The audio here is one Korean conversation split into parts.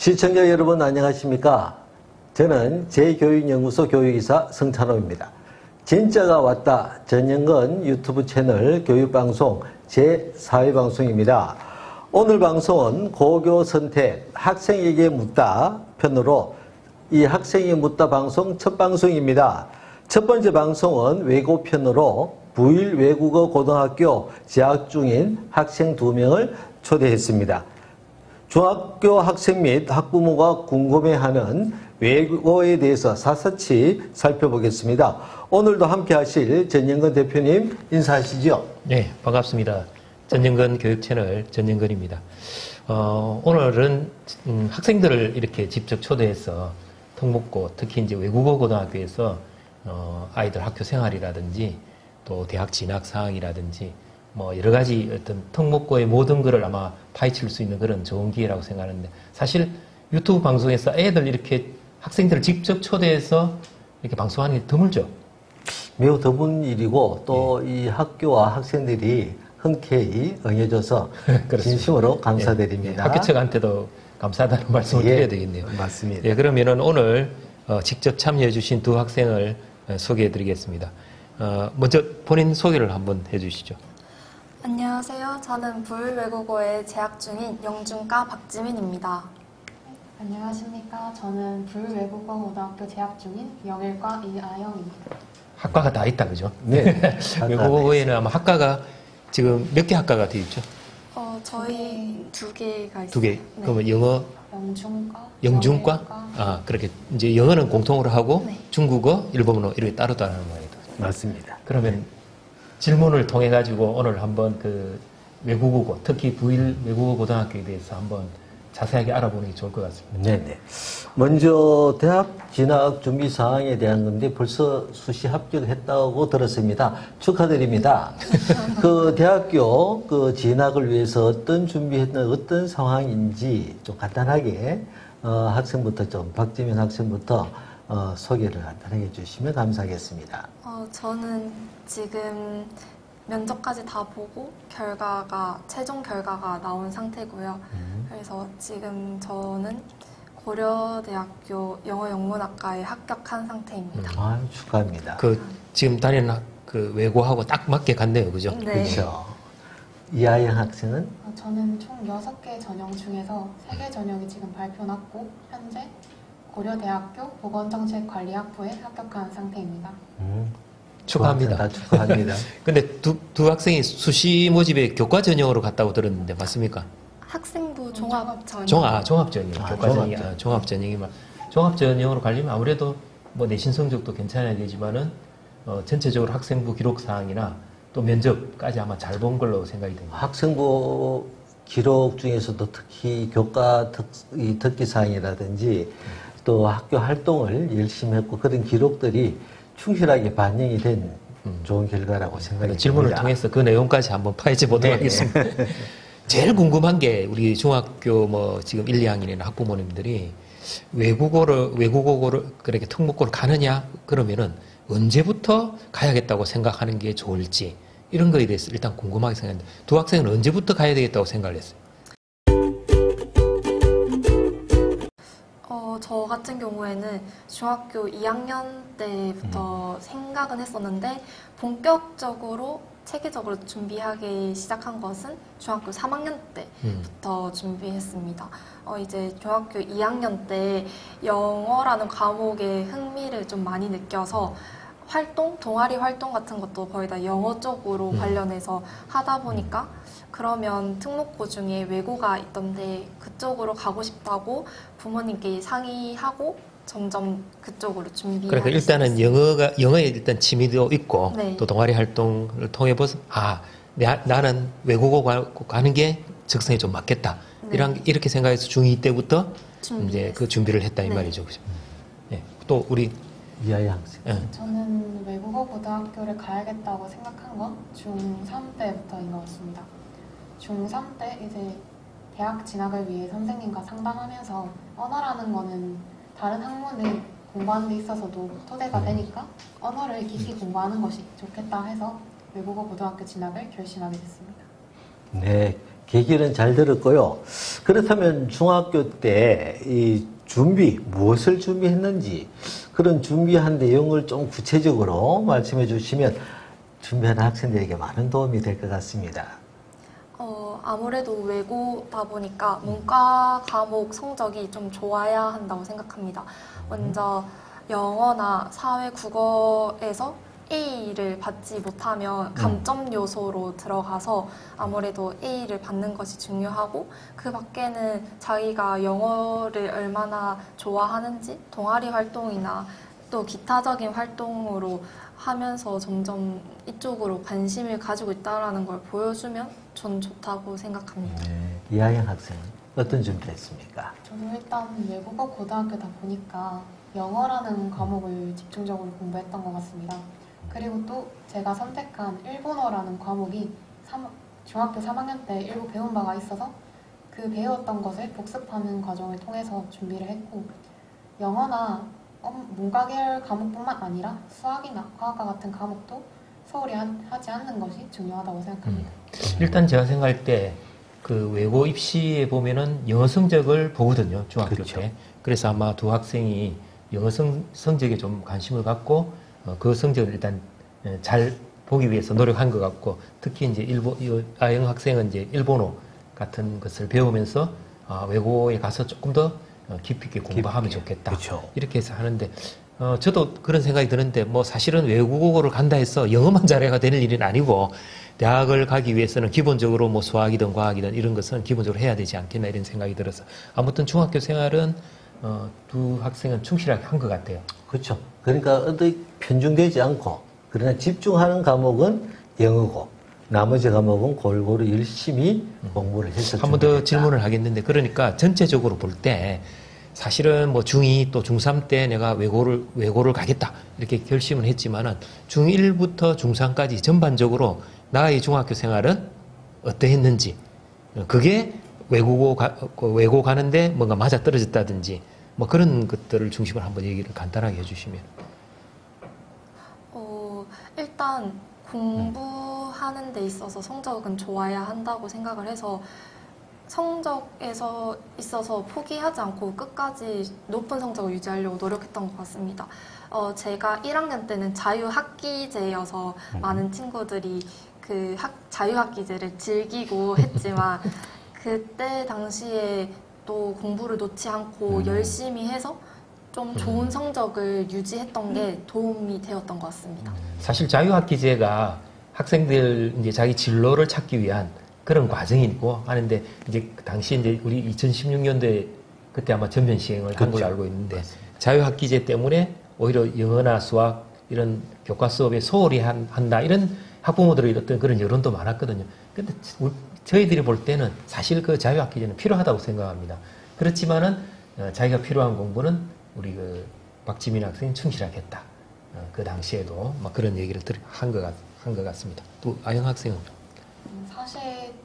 시청자 여러분 안녕하십니까? 저는 제교육연구소 교육이사 성찬호입니다. 진짜가 왔다 전영건 유튜브 채널 교육방송 제4회 방송입니다. 오늘 방송은 고교 선택 학생에게 묻다 편으로 이 학생이 묻다 방송 첫 방송입니다. 첫 번째 방송은 외고 편으로 부일 외국어 고등학교 재학 중인 학생 2명을 초대했습니다. 중학교 학생 및 학부모가 궁금해하는 외고에 대해서 샅샅이 살펴보겠습니다. 오늘도 함께 하실 전영건 대표님 인사하시죠. 네, 반갑습니다. 전영건 교육채널 전영건입니다. 오늘은 학생들을 이렇게 직접 초대해서 특목고, 특히 이제 외국어 고등학교에서 아이들 학교 생활이라든지 또 대학 진학 사항이라든지 뭐 여러 가지 어떤 특목고의 모든 것을 아마 파헤칠 수 있는 그런 좋은 기회라고 생각하는데, 사실 유튜브 방송에서 애들 이렇게 학생들을 직접 초대해서 이렇게 방송하는 게 드물죠. 매우 드문 일이고 또 이 학교와 학생들이 흔쾌히 응해줘서 진심으로 감사드립니다. 학교 측한테도 감사하다는 말씀을 드려야 되겠네요. 맞습니다. 예, 그러면은 오늘 직접 참여해 주신 두 학생을 소개해 드리겠습니다. 먼저 본인 소개를 한번 해 주시죠. 안녕하세요. 저는 부일외국어에 재학 중인 영준과 박지민입니다. 안녕하십니까. 저는 부일외국어고등학교 재학 중인 영일과 이아영입니다. 학과가 다 있다, 그죠? 네. 외국어에는 아마 학과가 지금 몇 개 학과가 되어 있죠? 저희 2개가 있어요. 2개. 네. 그러면 영어, 영중과, 영중과? 영일과. 아, 그렇게 이제 영어는 공통으로 하고 네. 중국어, 일본어 이렇게 따로따로 하는 거예요. 맞습니다. 그러면 질문을 통해 가지고 오늘 한번 그 외국어고, 특히 부일 외국어 고등학교에 대해서 한번 자세하게 알아보는 게 좋을 것 같습니다. 네네. 먼저 대학 진학 준비 사항에 대한 건데 벌써 수시 합격했다고 들었습니다. 축하드립니다. 그 대학교 그 진학을 위해서 어떤 준비했던 어떤 상황인지 좀 간단하게 학생부터 좀 박지민 학생부터 소개를 간단하게 해주시면 감사하겠습니다. 저는 지금 면접까지 다 보고 최종 결과가 나온 상태고요. 그래서 지금 저는 고려대학교 영어영문학과에 합격한 상태입니다. 축하합니다. 그 지금 다니는 그 외고하고 딱 맞게 갔네요, 그죠? 네. 그렇죠. 이하영 학생은 저는 총 6개 전형 중에서 3개 전형이 지금 발표 났고 현재 고려대학교 보건정책관리학부에 합격한 상태입니다. 축하합니다. 축하합니다. 근데 두 학생이 수시 모집에 교과 전형으로 갔다고 들었는데 맞습니까? 학생부 종합 전형. 종합 전형. 교과 전형이 종합 전형이면 종합 전형으로 가려면 아무래도 뭐 내신 성적도 괜찮아야 되지만은 전체적으로 학생부 기록 사항이나 또 면접까지 아마 잘 본 걸로 생각이 됩니다. 학생부 기록 중에서도 특히 교과 특기 사항이라든지 또 학교 활동을 열심히 했고 그런 기록들이 충실하게 반영이 된 좋은 결과라고 생각이 듭니다. 질문을 통해서 그 내용까지 한번 파헤쳐 보도록 하겠습니다. 제일 궁금한 게 우리 중학교 뭐 지금 1, 2학년이나 학부모님들이 외국어를 그렇게 특목고를 가느냐 그러면은 언제부터 가야겠다고 생각하는 게 좋을지 이런 거에 대해서 일단 궁금하게 생각했는데 두 학생은 언제부터 가야 되겠다고 생각을 했어요? 저 같은 경우에는 중학교 2학년 때부터 생각은 했었는데 본격적으로 체계적으로 준비하기 시작한 것은 중학교 3학년 때부터 준비했습니다. 이제 중학교 2학년 때 영어라는 과목에 흥미를 좀 많이 느껴서 동아리 활동 같은 것도 거의 다 영어 쪽으로 관련해서 하다 보니까 그러면 특목고 중에 외고가 있던데 그쪽으로 가고 싶다고 부모님께 상의하고 점점 그쪽으로 준비하기 그러니까 일단은 영어에 일단 취미도 있고 네. 또 동아리 활동을 통해 봐서 나는 외국어 가는 게 적성에 좀 맞겠다. 네. 이렇게 생각해서 중2 때부터 이제 그 준비를 했다 이 네. 말이죠. 그죠? 네. 또 우리 이하영 학생. 저는 외국어 고등학교를 가야겠다고 생각한 건 중3 때부터인 것 같습니다. 중3 때 이제 대학 진학을 위해 선생님과 상담하면서 언어라는 거는 다른 학문을 공부하는 데 있어서도 토대가 되니까 언어를 깊이 공부하는 것이 좋겠다 해서 외국어 고등학교 진학을 결심하게 됐습니다. 네, 계기는 잘 들었고요. 그렇다면 중학교 때 이 준비, 무엇을 준비했는지 그런 준비한 내용을 좀 구체적으로 말씀해 주시면 준비하는 학생들에게 많은 도움이 될 것 같습니다. 아무래도 외고다 보니까 문과 과목 성적이 좀 좋아야 한다고 생각합니다. 먼저 영어나 사회, 국어에서 A를 받지 못하면 감점 요소로 들어가서 아무래도 A를 받는 것이 중요하고 그 밖에는 자기가 영어를 얼마나 좋아하는지 동아리 활동이나 또 기타적인 활동으로 하면서 점점 이쪽으로 관심을 가지고 있다는 걸 보여주면 전 좋다고 생각합니다. 이하영 학생은 어떤 준비를 했습니까? 저도 일단 외국어 고등학교다 보니까 영어라는 과목을 집중적으로 공부했던 것 같습니다. 그리고 또 제가 선택한 일본어라는 과목이 중학교 3학년 때 일부 배운 바가 있어서 그 배웠던 것을 복습하는 과정을 통해서 준비를 했고 영어나 문과계열 과목뿐만 아니라 수학이나 과학과 같은 과목도 소홀히 하지 않는 것이 중요하다고 생각합니다. 일단 제가 생각할 때 그 외고 입시에 보면은 영어 성적을 보거든요, 중학교 그렇죠. 때. 그래서 아마 두 학생이 영어 성적에 좀 관심을 갖고 그 성적을 일단 잘 보기 위해서 노력한 것 같고, 특히 이제 아영 학생은 이제 일본어 같은 것을 배우면서 외고에 가서 조금 더 깊이 있게 공부하면 좋겠다. 그렇죠. 이렇게 해서 하는데, 저도 그런 생각이 드는데, 뭐 사실은 외국어를 간다 해서 영어만 잘해야 되는 일은 아니고, 대학을 가기 위해서는 기본적으로 뭐 수학이든 과학이든 이런 것은 기본적으로 해야 되지 않겠나 이런 생각이 들어서, 아무튼 중학교 생활은 두 학생은 충실하게 한 것 같아요. 그렇죠. 그러니까 어디 편중되지 않고 그러나 집중하는 과목은 영어고 나머지 과목은 골고루 열심히 공부를 해서 한 번 더 준비했다. 질문을 하겠는데, 그러니까 전체적으로 볼 때 사실은 뭐 중2 또 중3 때 내가 외고를 가겠다 이렇게 결심을 했지만은 중1부터 중3까지 전반적으로 나의 중학교 생활은 어떠했는지, 그게 외고 가는데 뭔가 맞아 떨어졌다든지 뭐 그런 것들을 중심으로 한번 얘기를 간단하게 해주시면. 일단 공부하는 데 있어서 성적은 좋아야 한다고 생각을 해서 성적에서 있어서 포기하지 않고 끝까지 높은 성적을 유지하려고 노력했던 것 같습니다. 제가 1학년 때는 자유학기제여서 많은 친구들이 그 자유학기제를 즐기고 했지만 그때 당시에 또 공부를 놓지 않고 열심히 해서 좀 좋은 성적을 유지했던 게 도움이 되었던 것 같습니다. 사실 자유학기제가 학생들 이제 자기 진로를 찾기 위한 그런 과정이고 하는데, 이제 그 당시 이제 우리 2016년도에 그때 아마 전면 시행을 한 걸로 알고 있는데, 자유학기제 때문에 오히려 영어나 수학 이런 교과 수업에 소홀히 한다 이런 학부모들의 어떤 그런 여론도 많았거든요. 근데 저희들이 볼 때는 사실 그 자유학기제는 필요하다고 생각합니다. 그렇지만은 자기가 필요한 공부는 우리 그 박지민 학생이 충실하겠다. 그 당시에도 막 그런 얘기를 한 것 같습니다. 또 아영 학생은? 사실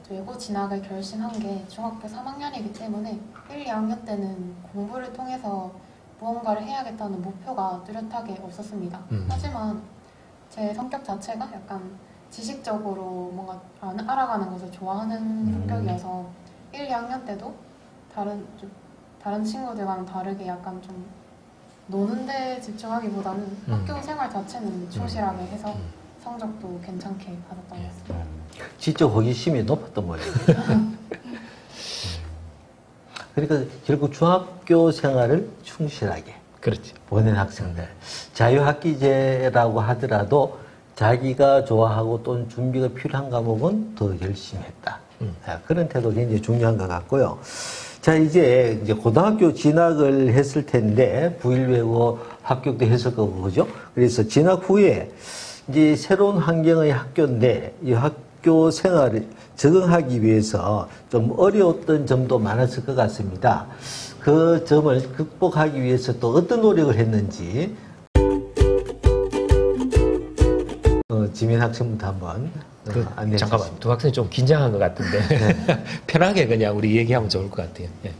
외고 진학을 결심한 게 중학교 3학년이기 때문에 1, 2학년 때는 공부를 통해서 무언가를 해야겠다는 목표가 뚜렷하게 없었습니다. 하지만 제 성격 자체가 약간 지식적으로 뭔가 알아가는 것을 좋아하는 성격이어서 1, 2학년 때도 다른 친구들과는 다르게 약간 좀 노는 데 집중하기보다는 학교 생활 자체는 충실하게 해서 성적도 괜찮게 받았던 것 같습니다. 지적 호기심이 높았던 모양입니다. 그러니까 결국 중학교 생활을 충실하게 그렇죠. 보낸 학생들. 자유학기제라고 하더라도 자기가 좋아하고 또는 준비가 필요한 과목은 더 열심히 했다. 그런 태도가 굉장히 중요한 것 같고요. 자, 이제 고등학교 진학을 했을 텐데, 부일외고 합격도 했을 거고, 그죠? 그래서 진학 후에 이제 새로운 환경의 학교인데, 이 학교 생활을 적응하기 위해서 좀 어려웠던 점도 많았을 것 같습니다. 그 점을 극복하기 위해서 또 어떤 노력을 했는지, 지민 학생부터 한번 안내해 주시죠. 잠깐만, 두 학생이 좀 긴장한 것 같은데 편하게 그냥 우리 얘기하면 좋을 것 같아요. 예.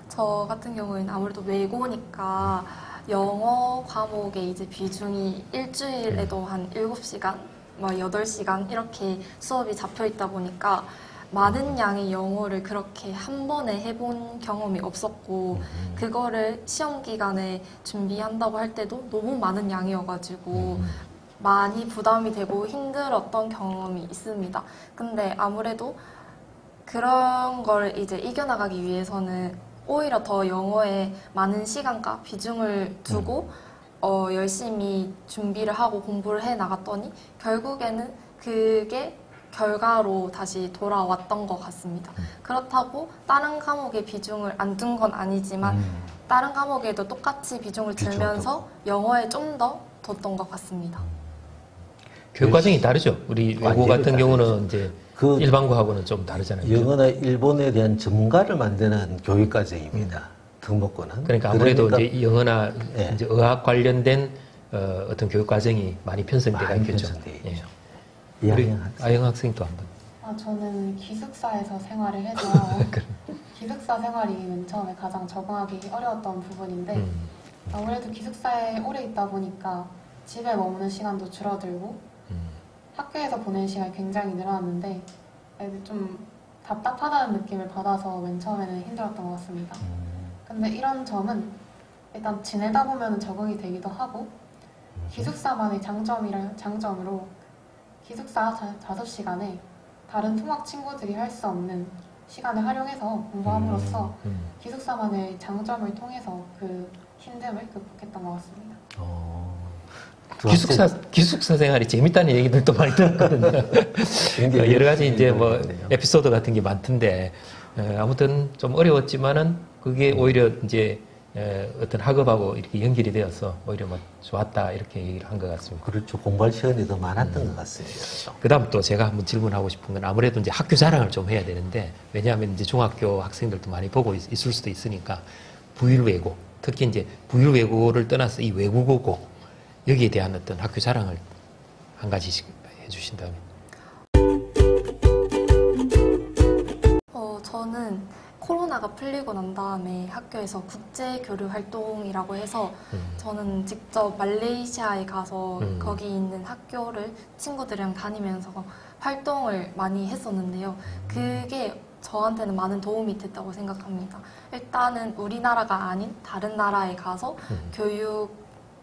저 같은 경우에는 아무래도 외고니까 영어 과목의 이제 비중이 일주일에도 한 7시간 막 8시간 이렇게 수업이 잡혀 있다 보니까 많은 양의 영어를 그렇게 한 번에 해본 경험이 없었고 그거를 시험 기간에 준비한다고 할 때도 너무 많은 양이어가지고 많이 부담이 되고 힘들었던 경험이 있습니다. 근데 아무래도 그런 걸 이제 이겨나가기 위해서는 오히려 더 영어에 많은 시간과 비중을 두고 열심히 준비를 하고 공부를 해 나갔더니 결국에는 그게 결과로 다시 돌아왔던 것 같습니다. 그렇다고 다른 과목에 비중을 안 둔 건 아니지만 다른 과목에도 똑같이 비중을 들면서 영어에 좀 더 뒀던 것 같습니다. 교육 과정이 다르죠. 우리 외고 같은 경우는 이제 그 일반고하고는 좀 다르잖아요. 영어나 일본에 대한 전문가를 만드는 교육 과정입니다. 특목고는. 그러니까 아무래도 이제 영어나 예. 이제 의학 관련된 어떤 교육 과정이 많이 편성되어 많이 있겠죠. 편성되어 예. 있죠. 우리 이학년 학생. 아영 학생도 한번. 저는 기숙사에서 생활을 해서 기숙사 생활이 맨 처음에 가장 적응하기 어려웠던 부분인데 아무래도 기숙사에 오래 있다 보니까 집에 머무는 시간도 줄어들고 학교에서 보낸 시간이 굉장히 늘어났는데 좀 답답하다는 느낌을 받아서 맨 처음에는 힘들었던 것 같습니다. 근데 이런 점은 일단 지내다 보면 적응이 되기도 하고 기숙사만의 장점으로 기숙사 5시간에 다른 통학 친구들이 할 수 없는 시간을 활용해서 공부함으로써 기숙사만의 장점을 통해서 그 힘듦을 극복했던 것 같습니다. 기숙사 생활이 재밌다는 얘기들도 많이 들었거든요. 여러 가지 이제 뭐 에피소드 같은 게 많던데 아무튼 좀 어려웠지만은 그게 오히려 이제 어떤 학업하고 이렇게 연결이 되어서 오히려 뭐 좋았다 이렇게 얘기를 한 것 같습니다. 그렇죠. 공부할 시간이 더 많았던 것 같습니다. 그다음 또 제가 한번 질문하고 싶은 건 아무래도 이제 학교 자랑을 좀 해야 되는데 왜냐하면 이제 중학교 학생들도 많이 보고 있을 수도 있으니까 부일외고 특히 이제 부일외고를 떠나서 이 외국어고 여기에 대한 어떤 학교 자랑을 한 가지씩 해주신다면. 저는 코로나가 풀리고 난 다음에 학교에서 국제교류 활동이라고 해서 저는 직접 말레이시아에 가서 거기 있는 학교를 친구들이랑 다니면서 활동을 많이 했었는데요. 그게 저한테는 많은 도움이 됐다고 생각합니다. 일단은 우리나라가 아닌 다른 나라에 가서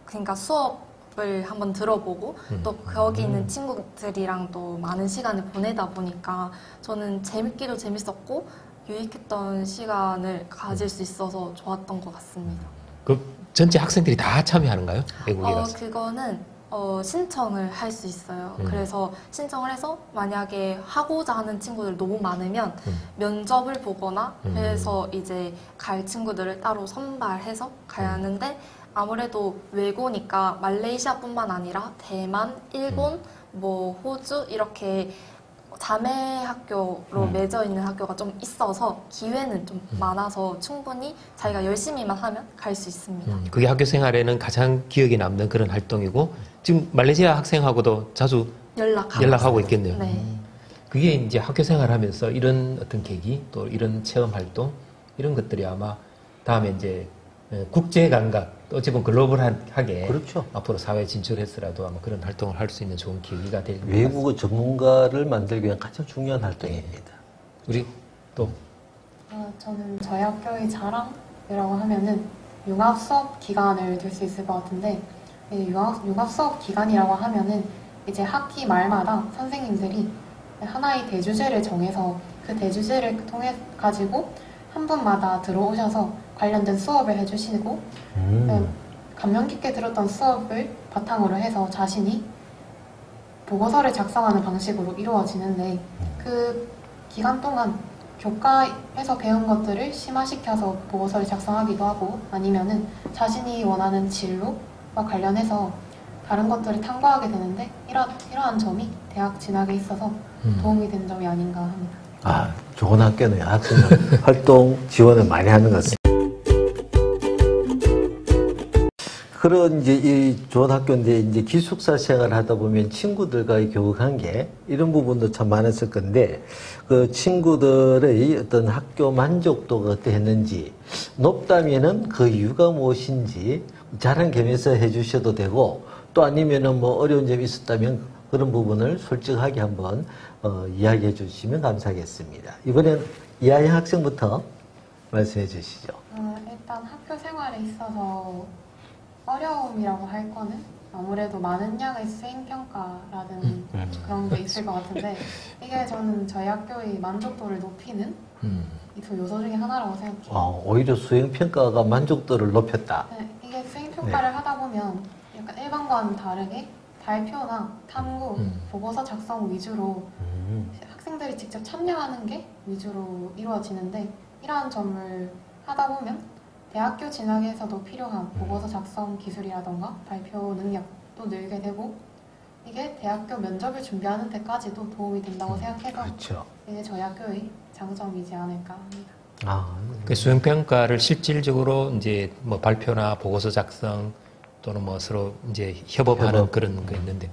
그러니까 수업을 한번 들어보고 또 거기 있는 친구들이랑 또 많은 시간을 보내다 보니까 저는 재밌기도 재밌었고 유익했던 시간을 가질 수 있어서 좋았던 것 같습니다. 그 전체 학생들이 다 참여하는가요? 외국에 가서? 그거는 신청을 할 수 있어요. 그래서 신청을 해서 만약에 하고자 하는 친구들 너무 많으면 면접을 보거나 해서 이제 갈 친구들을 따로 선발해서 가야 하는데 아무래도 외고니까 말레이시아뿐만 아니라 대만, 일본, 뭐 호주 이렇게 자매 학교로 맺어 있는 학교가 좀 있어서 기회는 좀 많아서 충분히 자기가 열심히만 하면 갈 수 있습니다. 그게 학교 생활에는 가장 기억에 남는 그런 활동이고 지금 말레이시아 학생하고도 자주 연락하고 있겠네요. 네. 그게 이제 학교 생활하면서 이런 어떤 계기 또 이런 체험 활동 이런 것들이 아마 다음에 이제 국제 감각 또 어찌 보면 글로벌하게 그렇죠. 앞으로 사회 진출해서라도 아마 그런 활동을 할 수 있는 좋은 계기가 될 것 같습니다. 외국어 전문가를 만들기 위한 가장 중요한 활동입니다. 우리 또 저는 저희 학교의 자랑이라고 하면은 융합 수업 기간을 들 수 있을 것 같은데 융합 수업 기간이라고 하면은 이제 학기 말마다 선생님들이 하나의 대주제를 정해서 그 대주제를 통해 가지고 한 분마다 들어오셔서 관련된 수업을 해주시고 감명 깊게 들었던 수업을 바탕으로 해서 자신이 보고서를 작성하는 방식으로 이루어지는데 그 기간 동안 교과에서 배운 것들을 심화시켜서 보고서를 작성하기도 하고 아니면은 자신이 원하는 진로와 관련해서 다른 것들을 탐구하게 되는데 이러한 점이 대학 진학에 있어서 도움이 된 점이 아닌가 합니다. 좋은 학교네요. 학생 활동 지원을 많이 하는 것 같습니다. 그런 이제 이 좋은 학교인데 이제 기숙사 생활을 하다 보면 친구들과의 교육 관계 이런 부분도 참 많았을 건데 그 친구들의 어떤 학교 만족도가 어떠했는지 높다면은 그 이유가 무엇인지 자랑 겸해서 해주셔도 되고 또 아니면은 뭐 어려운 점이 있었다면 그런 부분을 솔직하게 한번 이야기해 주시면 감사하겠습니다. 이번엔 이하영 학생부터 말씀해 주시죠. 일단 학교 생활에 있어서 어려움이라고 할 거는 아무래도 많은 양의 수행평가라는 그런 게 있을 것 같은데 이게 저는 저희 학교의 만족도를 높이는 이 두 요소 중에 하나라고 생각해요. 오히려 수행평가가 만족도를 높였다. 네, 이게 수행평가를 하다 보면 약간 일반과는 다르게 발표나 탐구, 보고서 작성 위주로 학생들이 직접 참여하는 게 위주로 이루어지는데 이러한 점을 하다 보면 대학교 진학에서도 필요한 보고서 작성 기술이라던가 발표 능력도 늘게 되고 이게 대학교 면접을 준비하는 데까지도 도움이 된다고 생각해서 그렇죠. 이게 저희 학교의 장점이지 않을까 합니다. 그 수행평가를 실질적으로 이제 뭐 발표나 보고서 작성 또는 뭐 서로 이제 협업하는 그런 거 있는데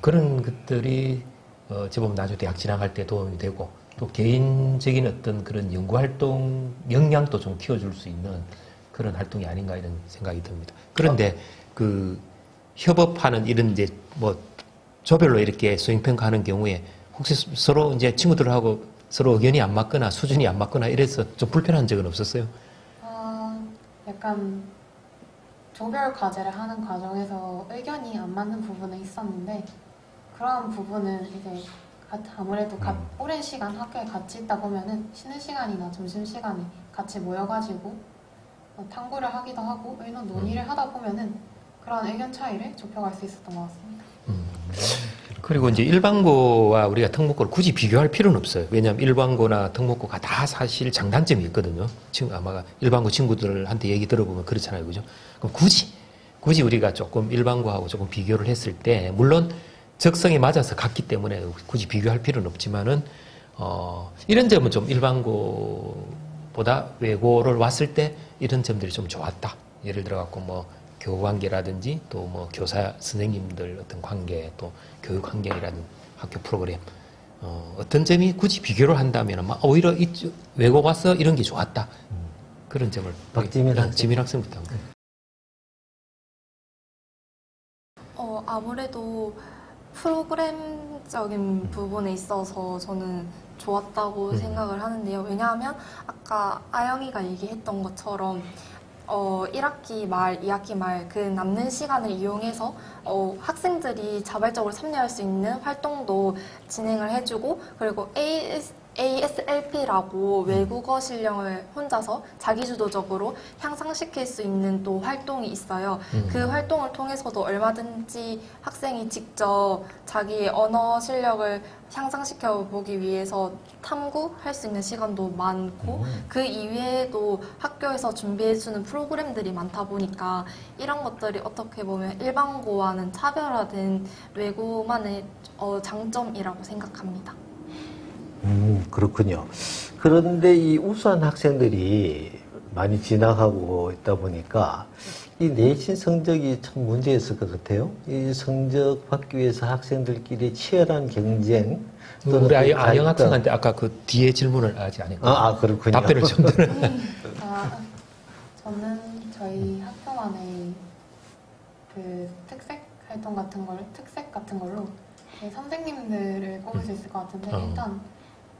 그런 것들이 어찌 보면 나중에 대학 진학할 때 도움이 되고 또 개인적인 어떤 그런 연구활동 역량도 좀 키워줄 수 있는 그런 활동이 아닌가 이런 생각이 듭니다. 그런데 그 협업하는 이런 이제 뭐 조별로 이렇게 수행평가하는 경우에 혹시 서로 이제 친구들하고 서로 의견이 안 맞거나 수준이 안 맞거나 이래서 좀 불편한 적은 없었어요? 약간 조별 과제를 하는 과정에서 의견이 안 맞는 부분은 있었는데 그런 부분은 이제 아무래도 오랜 시간 학교에 같이 있다 보면은 쉬는 시간이나 점심 시간에 같이 모여가지고 탐구를 하기도 하고 의논 논의를 하다 보면은 그런 의견 차이를 좁혀갈 수 있었던 것 같습니다. 그리고 이제 일반고와 우리가 특목고를 굳이 비교할 필요는 없어요. 왜냐하면 일반고나 특목고가 다 사실 장단점이 있거든요. 지금 아마 일반고 친구들한테 얘기 들어보면 그렇잖아요. 그죠? 그럼 굳이 우리가 조금 일반고하고 조금 비교를 했을 때, 물론 적성에 맞아서 갔기 때문에 굳이 비교할 필요는 없지만은, 이런 점은 좀 일반고보다 외고를 왔을 때 이런 점들이 좀 좋았다. 예를 들어갖고 뭐, 교우 관계라든지 또 뭐 교사 선생님들 어떤 관계 또 교육 환경이라든 학교 프로그램 어떤 점이 굳이 비교를 한다면 오히려 이쪽 외고 와서 이런 게 좋았다 그런 점을 박지민 학생. 지민 학생부터 아무래도 프로그램적인 부분에 있어서 저는 좋았다고 생각을 하는데요. 왜냐하면 아까 아영이가 얘기했던 것처럼 1학기 말, 2학기 말 그 남는 시간을 이용해서 학생들이 자발적으로 참여할 수 있는 활동도 진행을 해주고 그리고 ASLP라고 외국어 실력을 혼자서 자기주도적으로 향상시킬 수 있는 또 활동이 있어요. 그 활동을 통해서도 얼마든지 학생이 직접 자기의 언어 실력을 향상시켜 보기 위해서 탐구할 수 있는 시간도 많고 그 이외에도 학교에서 준비해주는 프로그램들이 많다 보니까 이런 것들이 어떻게 보면 일반고와는 차별화된 외고만의 장점이라고 생각합니다. 그렇군요. 그런데 이 우수한 학생들이 많이 진학하고 있다 보니까 이 내신 성적이 참 문제였을 것 같아요. 이 성적 받기 위해서 학생들끼리 치열한 경쟁. 또는 우리 그 아영 갈등. 학생한테 아까 그 뒤에 질문을 아직 안 했거든요. 그렇군요. 답변을 좀 들은. 저는 저희 학교만의 그 특색 같은 걸로 선생님들을 꼽을 수 있을 것 같은데 일단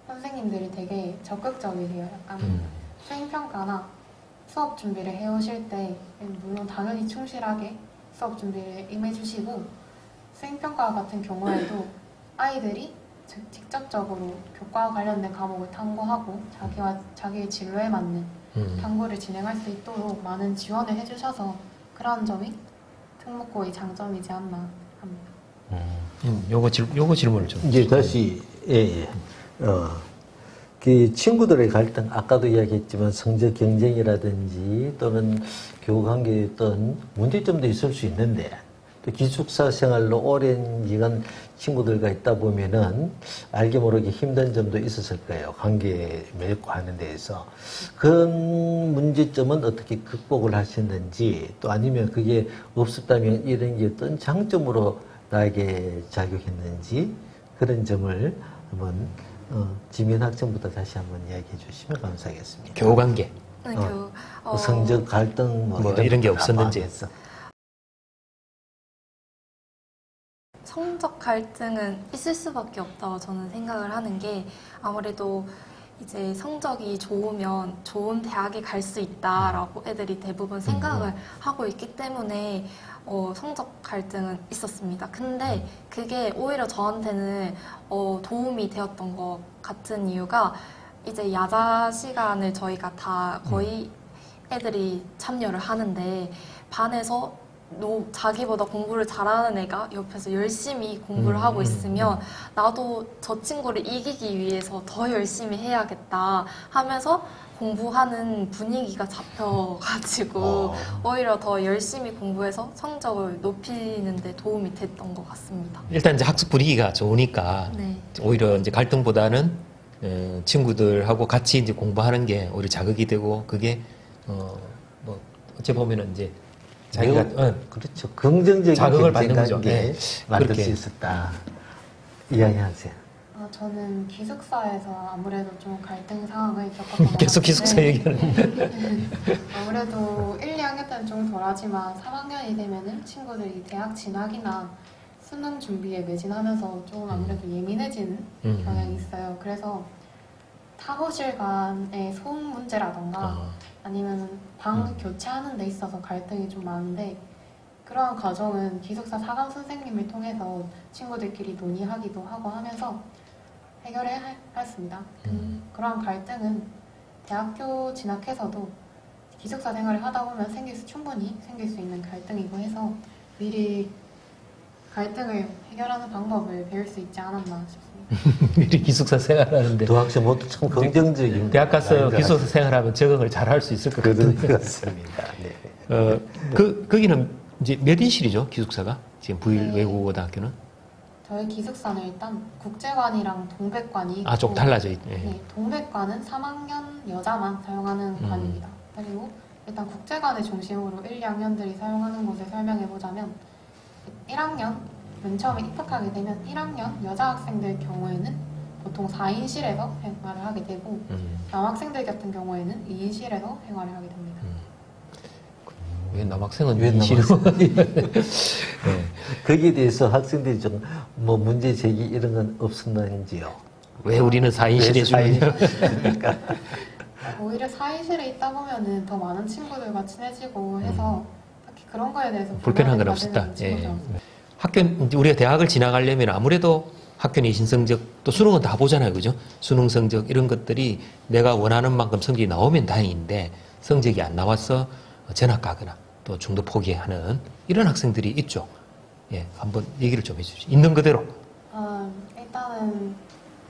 선생님들이 되게 적극적이세요. 약간 수행평가나 수업 준비를 해오실 때 물론 당연히 충실하게 수업 준비를 임해주시고 수행평가 같은 경우에도 아이들이 직접적으로 교과와 관련된 과목을 탐구하고 자기의 진로에 맞는 탐구를 진행할 수 있도록 많은 지원을 해주셔서 그런 점이 특목고의 장점이지 않나 합니다. 요거 질문을 좀. 이제 다시, 그 친구들의 갈등, 아까도 이야기했지만 성적 경쟁이라든지 또는 교우 관계에 어떤 문제점도 있을 수 있는데 또 기숙사 생활로 오랜 기간 친구들과 있다 보면은 알게 모르게 힘든 점도 있었을 거예요. 관계 맺고 하는 데에서. 그런 문제점은 어떻게 극복을 하셨는지 또 아니면 그게 없었다면 이런 게 어떤 장점으로 나에게 작용했는지 그런 점을 한번 지민 학생부터 다시 한번 이야기해 주시면 감사하겠습니다. 교우 관계. 성적 갈등 뭐 이런 게 없었는지. 성적 갈등은 있을 수밖에 없다고 저는 생각을 하는 게 아무래도 이제 성적이 좋으면 좋은 대학에 갈 수 있다라고 애들이 대부분 생각을 하고 있기 때문에 성적 갈등은 있었습니다. 근데 그게 오히려 저한테는 도움이 되었던 것 같은 이유가 이제 야자 시간을 저희가 다 거의 애들이 참여를 하는데 반에서 자기보다 공부를 잘하는 애가 옆에서 열심히 공부를 하고 있으면 나도 저 친구를 이기기 위해서 더 열심히 해야겠다 하면서 공부하는 분위기가 잡혀가지고 오히려 더 열심히 공부해서 성적을 높이는 데 도움이 됐던 것 같습니다. 일단 이제 학습 분위기가 좋으니까 네. 오히려 이제 갈등보다는 친구들하고 같이 이제 공부하는 게 오히려 자극이 되고 그게 뭐 어찌 보면은 이제 자기가 그렇죠. 긍정적인 자극을 받는 경쟁 거죠. 관계 네. 만들 그렇게. 수 있었다. 이야기하세요. 저는 기숙사에서 아무래도 좀 갈등 상황을 겪었던 것 계속 같은데 기숙사 얘기하는. 아무래도 1, 2학년 때는 좀 덜하지만 3학년이 되면은 친구들이 대학 진학이나 수능 준비에 매진하면서 조금 아무래도 예민해지는 경향이 있어요. 그래서 타고실 간의 소음 문제라던가 아니면 방 교체하는 데 있어서 갈등이 좀 많은데 그러한 과정은 기숙사 사감 선생님을 통해서 친구들끼리 논의하기도 하고 하면서 해결해야 했습니다. 그러한 갈등은 대학교 진학해서도 기숙사 생활을 하다 보면 충분히 생길 수 있는 갈등이고 해서 미리 갈등을 해결하는 방법을 배울 수 있지 않았나 싶습니다. 미리 기숙사 생활하는데 두 학생 모두 참 긍정적인. 대학 가서 기숙사 생활하면 적응을 잘 할 수 있을 것 그런 같은데. 것 같습니다. 네. 거기는 이제 몇 인실이죠 기숙사가 지금 부일 외국어고등학교는? 저희 기숙사는 일단 국제관이랑 동백관이 있고 좀 달라져 있네. 네, 동백관은 3학년 여자만 사용하는 관입니다. 그리고 일단 국제관을 중심으로 1, 2학년들이 사용하는 곳을 설명해보자면 1학년 맨 처음에 입학하게 되면 1학년 여자 학생들 경우에는 보통 4인실에서 생활을 하게 되고 남학생들 같은 경우에는 2인실에서 생활을 하게 됩니다. 왜 남학생은 왜 인실로? 네. 거기에 대해서 학생들이 좀 뭐 문제 제기 이런 건 없었는지요? 왜 우리는 4인실에 주느냐? 오히려 4인실에 있다 보면은 더 많은 친구들과 친해지고 해서 딱히 그런 거에 대해서 불편한 건 불만을 없었다. 가지는 친구들은 예. 없어요. 학교 이제 우리가 대학을 진학하려면 아무래도 학교 내신 성적 또 수능은 다 보잖아요, 그죠? 수능 성적 이런 것들이 내가 원하는 만큼 성적이 나오면 다행인데 성적이 안 나와서 전학 가거나 또 중도 포기하는 이런 학생들이 있죠. 예, 한번 얘기를 좀 해주시죠. 있는 그대로. 일단은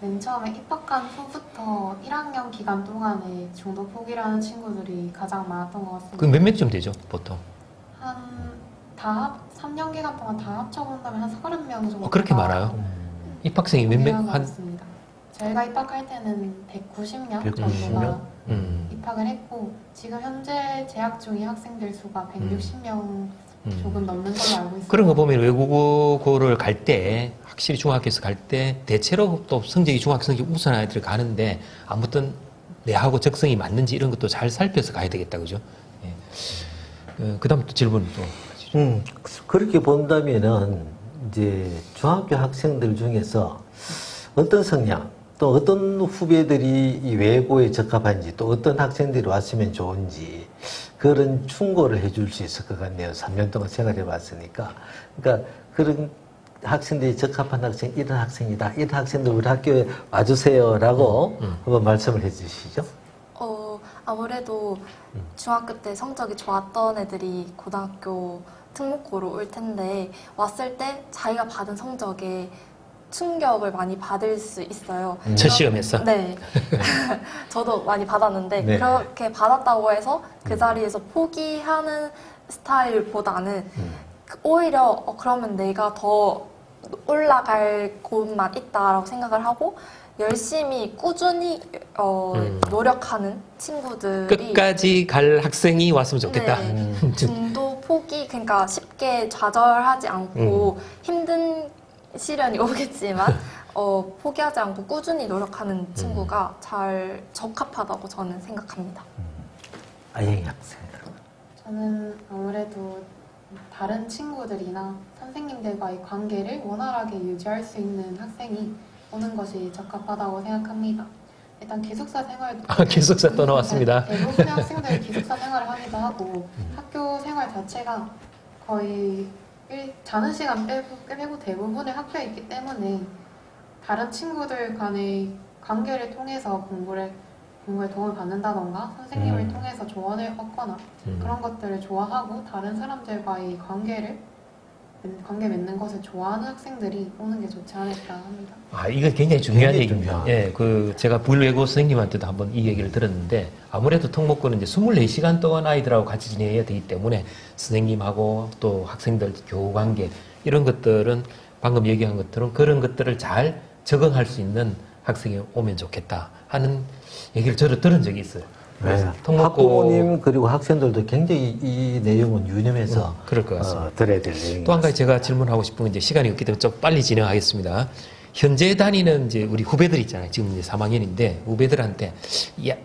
맨 처음에 입학한 후부터 1학년 기간 동안에 중도 포기를 하는 친구들이 가장 많았던 것 같습니다. 그 몇몇쯤 되죠, 보통? 다 3년 기간 동안 다 합쳐본다면 한 30명 정도. 그렇게 많아요? 입학생이 몇 같습니다. 저희가 입학할 때는 190명 190 정도가 명? 입학을 했고 지금 현재 재학 중인 학생들 수가 160명 조금 넘는 걸로 알고 있습니다. 그런 거 보면 외국어고를 갈 때 확실히 중학교에서 갈 때 대체로 또 성적이 중학교 성적이 우수한 아이들을 가는데 아무튼 내하고 적성이 맞는지 이런 것도 잘 살펴서 가야 되겠다, 그죠? 예. 그 다음 또 질문 또. 그렇게 본다면은 이제 중학교 학생들 중에서 어떤 성향 또 어떤 후배들이 이 외고에 적합한지 또 어떤 학생들이 왔으면 좋은지 그런 충고를 해줄 수 있을 것 같네요. 3년 동안 생활해 봤으니까. 그러니까 그런 학생들이 적합한 학생, 이런 학생이다. 이런 학생들 우리 학교에 와주세요라고 한번 말씀을 해 주시죠. 아무래도 중학교 때 성적이 좋았던 애들이 고등학교 특목고로 올 텐데 왔을 때 자기가 받은 성적에 충격을 많이 받을 수 있어요. 첫 시험에서? 네. 저도 많이 받았는데 네. 그렇게 받았다고 해서 그 자리에서 포기하는 스타일보다는 오히려 그러면 내가 더 올라갈 곳만 있다라고 생각을 하고 열심히 꾸준히 노력하는 친구들이 끝까지 갈 학생이 왔으면 좋겠다. 네, 중도 포기 그러니까 쉽게 좌절하지 않고 힘든 시련이 오겠지만 포기하지 않고 꾸준히 노력하는 친구가 잘 적합하다고 저는 생각합니다. 아영이 학생. 저는 아무래도 다른 친구들이나 선생님들과의 관계를 원활하게 유지할 수 있는 학생이 오는 것이 적합하다고 생각합니다. 일단 기숙사 생활도 기숙사 또 나왔습니다. 대부분의 학생들이 기숙사 생활을 하기도 하고 학교 생활 자체가 거의 자는 시간 빼고 대부분의 학교에 있기 때문에 다른 친구들 간의 관계를 통해서 공부에 도움을 받는다던가 선생님을 통해서 조언을 얻거나 그런 것들을 좋아하고 다른 사람들과의 관계 맺는 것을 좋아하는 학생들이 오는 게 좋지 않을까 합니다. 이거 굉장히 중요한 굉장히 얘기입니다. 중요하죠. 예, 제가 부일외고 선생님한테도 한번 이 얘기를 들었는데, 아무래도 특목고는 이제 24시간 동안 아이들하고 같이 지내야 되기 때문에 선생님하고 또 학생들 교우 관계, 이런 것들은 방금 얘기한 것들은 그런 것들을 잘 적응할 수 있는 학생이 오면 좋겠다 하는 얘기를 저도 들은 적이 있어요. 네. 학부모님 그리고 학생들도 굉장히 이 내용은 유념해서 그럴 것 같습니다. 들어야 될 내용입니다. 또 한 가지 제가 질문하고 싶은 건 이제 시간이 없기 때문에 좀 빨리 진행하겠습니다. 현재 다니는 이제 우리 후배들 있잖아요. 지금 이제 3학년인데 후배들한테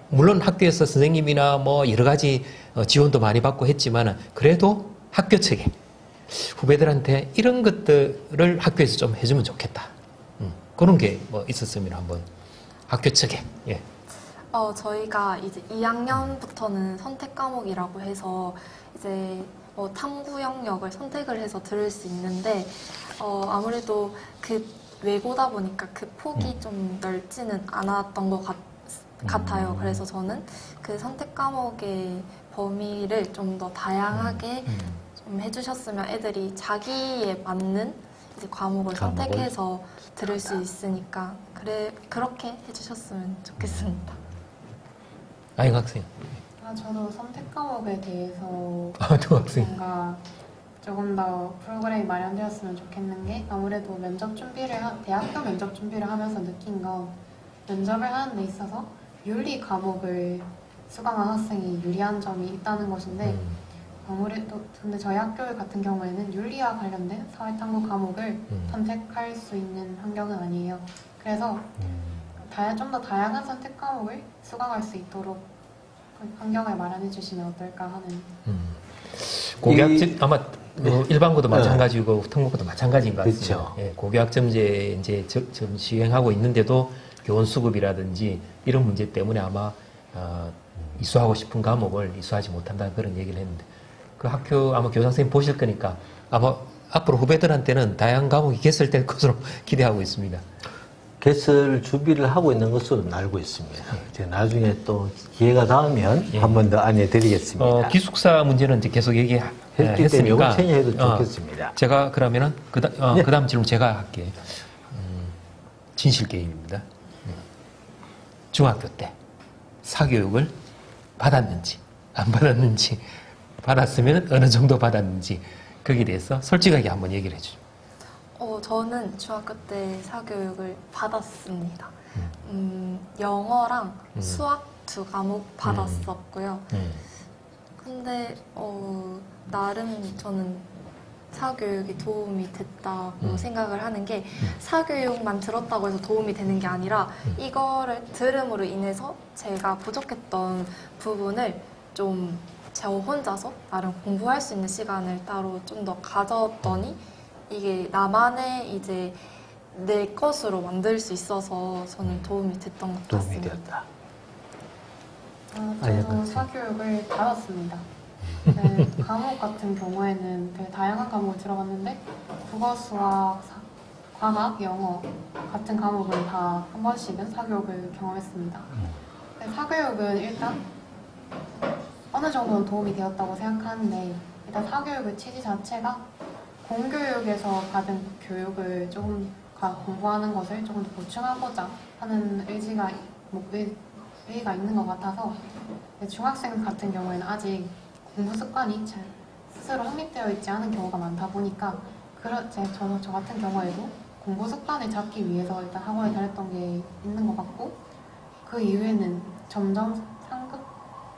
물론 학교에서 선생님이나 뭐 여러 가지 지원도 많이 받고 했지만 그래도 학교 측에 후배들한테 이런 것들을 학교에서 좀 해주면 좋겠다. 그런 게 뭐 있었으면 한번 학교 측에. 예. 저희가 이제 2학년부터는 선택 과목이라고 해서 이제 탐구 영역을 선택을 해서 들을 수 있는데 아무래도 그 외고다 보니까 그 폭이 좀 넓지는 않았던 것 같아요. 그래서 저는 그 선택 과목의 범위를 좀 더 다양하게 좀 해주셨으면 애들이 자기에 맞는 이제 과목을 선택해서 들을 수 있으니까 그렇게 해주셨으면 좋겠습니다. 아이 학생. 저도 선택 과목에 대해서 또 학생. 뭔가 조금 더 프로그램이 마련되었으면 좋겠는 게 아무래도 대학교 면접 준비를 하면서 느낀 건 면접을 하는 데 있어서 윤리 과목을 수강한 학생이 유리한 점이 있다는 것인데 아무래도 근데 저희 학교 같은 경우에는 윤리와 관련된 사회탐구 과목을 선택할 수 있는 환경은 아니에요. 그래서 좀 더 다양한 선택 과목을 수강할 수 있도록 환경을 마련해 주시면 어떨까 하는. 고교학점 아마 일반고도 마찬가지고 특목고도 마찬가지인 것 같습니다. 그렇죠. 예, 고교학점제 이제 좀 시행하고 있는데도 교원 수급이라든지 이런 문제 때문에 아마 이수하고 싶은 과목을 이수하지 못한다는 그런 얘기를 했는데 그 학교 아마 교장 선생님 보실 거니까 아마 앞으로 후배들한테는 다양한 과목이 개설될 것으로 기대하고 있습니다. 개설 준비를 하고 있는 것으로 알고 있습니다. 이제 나중에 또 기회가 닿으면 한 번 더 안내드리겠습니다. 기숙사 문제는 이제 계속 했기 때문에 얘기했으니까 이건 챙겨도 좋겠습니다. 제가 그러면은 그다음 질문 제가 할게요. 진실 게임입니다. 중학교 때 사교육을 받았는지 안 받았는지 받았으면 어느 정도 받았는지 거기에 대해서 솔직하게 한번 얘기를 해주죠. 저는 중학교 때 사교육을 받았습니다. 영어랑 수학 2과목 받았었고요. 근데 나름 저는 사교육이 도움이 됐다고 생각을 하는 게 사교육만 들었다고 해서 도움이 되는 게 아니라 이거를 들음으로 인해서 제가 부족했던 부분을 좀 저 혼자서 나름 공부할 수 있는 시간을 따로 좀 더 가졌더니 이게 나만의 이제 내 것으로 만들 수 있어서 저는 도움이 됐던 것 도움이 같습니다. 되었다. 저도 사교육을 받았습니다. 네, 과목 같은 경우에는 되게 다양한 과목을 들어봤는데 국어, 수학, 과학, 영어 같은 과목은 다 한 번씩은 사교육을 경험했습니다. 사교육은 일단 어느 정도는 도움이 되었다고 생각하는데 일단 사교육의 취지 자체가 공교육에서 받은 교육을 조금 공부하는 것을 조금 더 보충하고자 하는 의지가 있는 것 같아서 중학생 같은 경우에는 아직 공부 습관이 잘 스스로 확립되어 있지 않은 경우가 많다 보니까 저 같은 경우에도 공부 습관을 잡기 위해서 일단 학원을 다녔던 게 있는 것 같고 그 이후에는 점점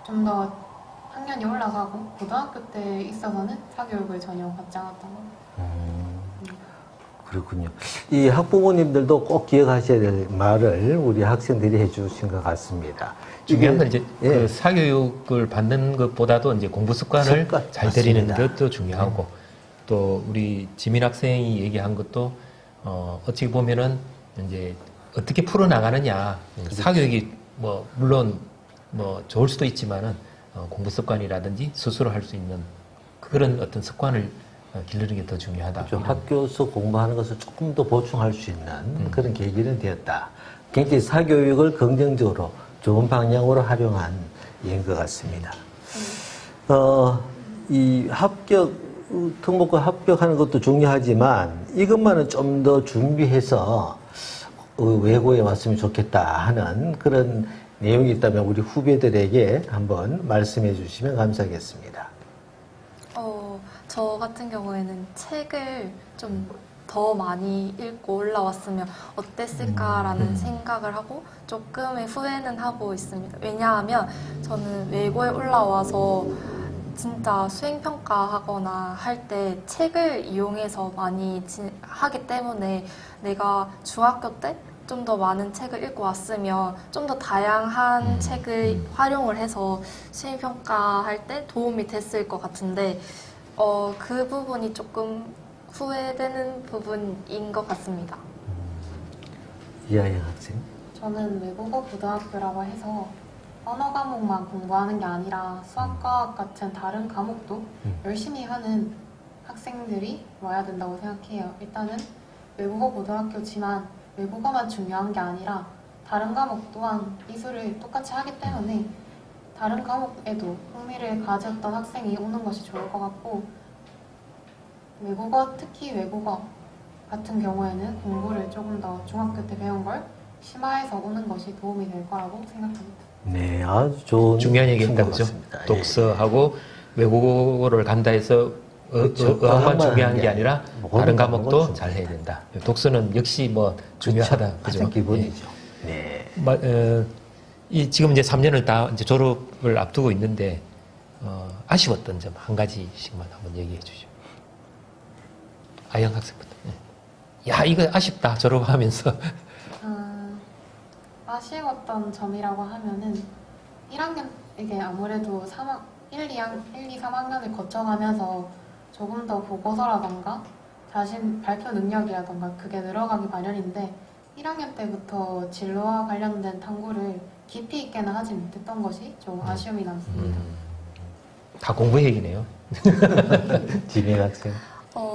좀 더 학년이 올라가고 고등학교 때 있어서는 사교육을 전혀 받지 않았던 것 같아요. 그렇군요. 이 학부모님들도 꼭 기억하셔야 될 말을 우리 학생들이 해주신 것 같습니다. 중요한 건 이제 예. 그 사교육을 받는 것보다도 이제 공부 습관을 잘 들이는 맞습니다. 것도 중요하고 또 우리 지민 학생이 얘기한 것도 어찌 보면은 이제 어떻게 풀어나가느냐. 사교육이 뭐 물론 뭐 좋을 수도 있지만은 공부 습관이라든지 스스로 할 수 있는 그런 어떤 습관을 기르는 게 더 중요하다. 그렇죠. 학교에서 공부하는 것을 조금 더 보충할 수 있는 그런 계기는 되었다. 굉장히 사교육을 긍정적으로 좋은 방향으로 활용한 예인 것 같습니다. 이 특목고 합격하는 것도 중요하지만 이것만은 좀 더 준비해서 외고에 왔으면 좋겠다 하는 그런 내용이 있다면 우리 후배들에게 한번 말씀해 주시면 감사하겠습니다. 저 같은 경우에는 책을 좀 더 많이 읽고 올라왔으면 어땠을까라는 생각을 하고 조금의 후회는 하고 있습니다. 왜냐하면 저는 외고에 올라와서 진짜 수행평가하거나 할 때 책을 이용해서 많이 하기 때문에 내가 중학교 때 좀 더 많은 책을 읽고 왔으면 좀 더 다양한 책을 활용을 해서 수행평가할 때 도움이 됐을 것 같은데 그 부분이 조금 후회되는 부분인 것 같습니다. 이하영 학생. 저는 외국어 고등학교라고 해서 언어 과목만 공부하는 게 아니라 수학과학 같은 다른 과목도 열심히 하는 학생들이 와야 된다고 생각해요. 일단은 외국어 고등학교지만 외국어만 중요한 게 아니라 다른 과목 또한 이수를 똑같이 하기 때문에 다른 과목에도 흥미를 가졌던 학생이 오는 것이 좋을 것 같고 외국어, 특히 외국어 같은 경우에는 공부를 조금 더 중학교 때 배운 걸 심화해서 오는 것이 도움이 될 거라고 생각합니다. 네, 아주 좋은 중요한 얘기했다, 그죠? 같습니다. 독서하고 외국어를 간다 해서 그렇죠. 어학만 중요한 게 아니라 뭐 다른 그런 과목도 건 잘 해야 된다. 독서는 역시 뭐 중요하다, 그죠? 가장 기본이죠. 네. 지금 이제 3년을 다 이제 졸업을 앞두고 있는데 아쉬웠던 점 한 가지씩만 한번 얘기해 주시죠. 아영 학생부터. 야, 이거 아쉽다, 졸업하면서. 아쉬웠던 점이라고 하면은 1학년 이게 아무래도 1, 2, 3학년을 거쳐가면서 조금 더 보고서라던가 자신 발표 능력이라던가 그게 늘어가기 마련인데 1학년 때부터 진로와 관련된 탐구를 깊이 있게는 하지 못했던 것이 좀 아쉬움이 남습니다. 다 공부 얘기네요. 지민 학생.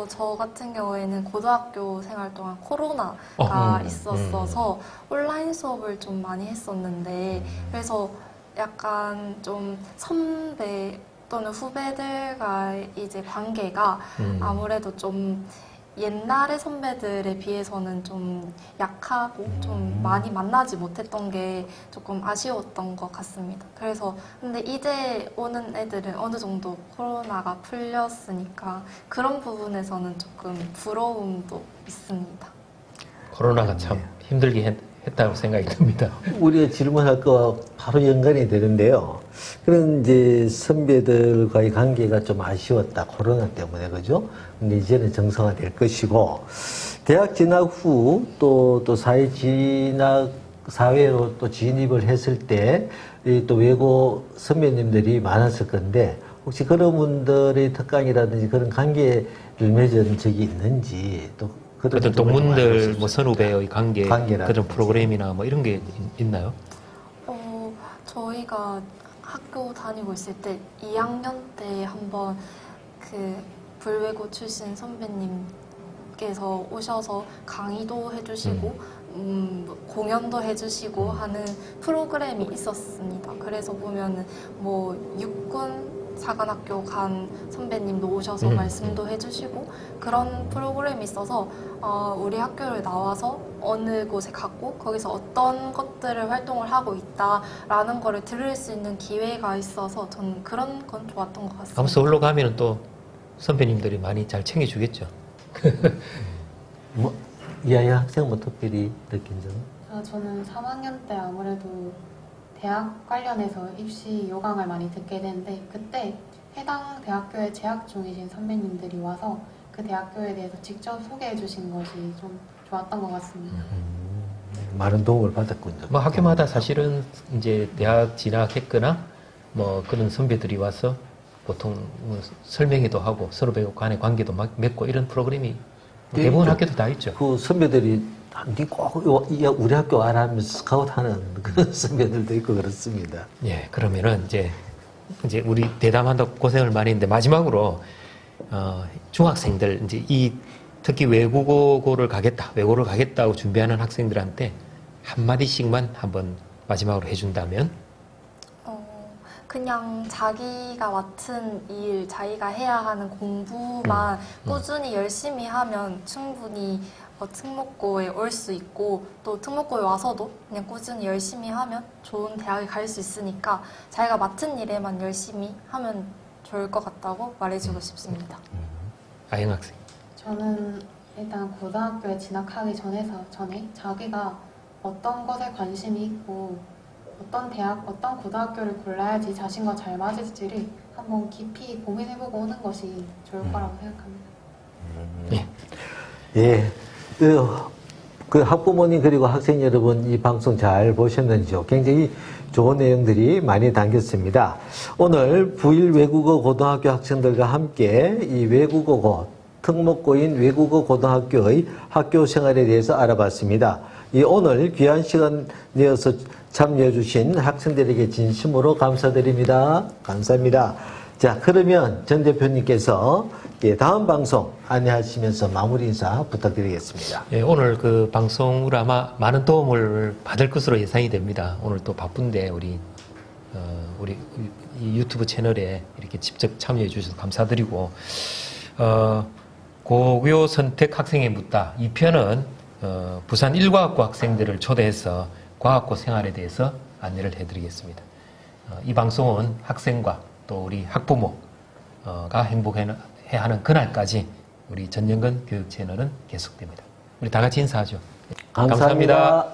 저 같은 경우에는 고등학교 생활 동안 코로나가 있었어서 온라인 수업을 좀 많이 했었는데 그래서 약간 좀 선배 또는 후배들과 이제 관계가 아무래도 좀 옛날의 선배들에 비해서는 좀 약하고 좀 많이 만나지 못했던 게 조금 아쉬웠던 것 같습니다. 그래서 근데 이제 오는 애들은 어느 정도 코로나가 풀렸으니까 그런 부분에서는 조금 부러움도 있습니다. 코로나가 참 힘들게 했다고 생각이 듭니다. 우리가 질문할 거와 바로 연관이 되는데요. 그런 이제 선배들과의 관계가 좀 아쉬웠다. 코로나 때문에, 그죠? 근데 이제는 정상화될 것이고, 대학 진학 후 또 사회로 또 진입을 했을 때, 또 외고 선배님들이 많았을 건데, 혹시 그런 분들의 특강이라든지 그런 관계를 맺은 적이 있는지, 또 어떤 동문들, 뭐 선후배의 관계라든지. 그런 프로그램이나 뭐 이런 게 있나요? 저희가 학교 다니고 있을 때 2학년 때 한번 그 불외고 출신 선배님께서 오셔서 강의도 해주시고 공연도 해주시고 하는 프로그램이 있었습니다. 그래서 보면은 뭐 육군 사관학교 간 선배님도 오셔서 말씀도 해주시고 그런 프로그램이 있어서 우리 학교를 나와서 어느 곳에 갔고 거기서 어떤 것들을 활동을 하고 있다라는 거를 들을 수 있는 기회가 있어서 저는 그런 건 좋았던 것 같습니다. 아무튼 홀로 가면은 또 선배님들이 많이 잘 챙겨주겠죠. 이하영 학생 뭐 특별히 느낀 점은? 저는 3학년 때 아무래도 대학 관련해서 입시 요강을 많이 듣게 되는데 그때 해당 대학교에 재학 중이신 선배님들이 와서 그 대학교에 대해서 직접 소개해 주신 것이 좀 좋았던 것 같습니다. 많은 도움을 받았군요. 뭐 학교마다 사실은 이제 대학 진학했거나 뭐 그런 선배들이 와서 보통 뭐 설명회도 하고 서로 간의 관계도 막 맺고 이런 프로그램이 대부분 학교도 다 있죠. 그 선배들이 꼭 우리 학교 와라 하면서 스카우트하는 그런 선배들도 있고 그렇습니다. 예, 그러면은 이제 우리 대담한다고 고생을 많이 했는데 마지막으로 중학생들 이제 특히 외국어를 가겠다고 준비하는 학생들한테 한마디씩만 한번 마지막으로 해준다면? 그냥 자기가 맡은 일, 자기가 해야 하는 공부만 꾸준히 열심히 하면 충분히 특목고에 올 수 있고, 또 특목고에 와서도 그냥 꾸준히 열심히 하면 좋은 대학에 갈 수 있으니까 자기가 맡은 일에만 열심히 하면 좋을 것 같다고 말해주고 싶습니다. 아영 학생. 저는 일단 고등학교에 진학하기 전에 자기가 어떤 것에 관심이 있고 어떤 대학, 어떤 고등학교를 골라야지 자신과 잘 맞을지를 한번 깊이 고민해보고 오는 것이 좋을 거라고 생각합니다. 예. 그 학부모님 그리고 학생 여러분 이 방송 잘 보셨는지요? 굉장히 좋은 내용들이 많이 담겼습니다. 오늘 부일 외국어 고등학교 학생들과 함께 이 외국어고 특목고인 외국어 고등학교의 학교 생활에 대해서 알아봤습니다. 이 오늘 귀한 시간 내어서 참여해 주신 학생들에게 진심으로 감사드립니다. 감사합니다. 자, 그러면 전 대표님께서 다음 방송 안내하시면서 마무리 인사 부탁드리겠습니다. 예, 오늘 그 방송으로 아마 많은 도움을 받을 것으로 예상이 됩니다. 오늘 또 바쁜데 우리 이 유튜브 채널에 이렇게 직접 참여해 주셔서 감사드리고, 고교 선택 학생에 묻다 2편은 부산 일과학고 학생들을 초대해서 과학고 생활에 대해서 안내를 해드리겠습니다. 이 방송은 학생과 또 우리 학부모가 행복해야 하는 그날까지 우리 전영근 교육 채널은 계속됩니다. 우리 다 같이 인사하죠. 감사합니다.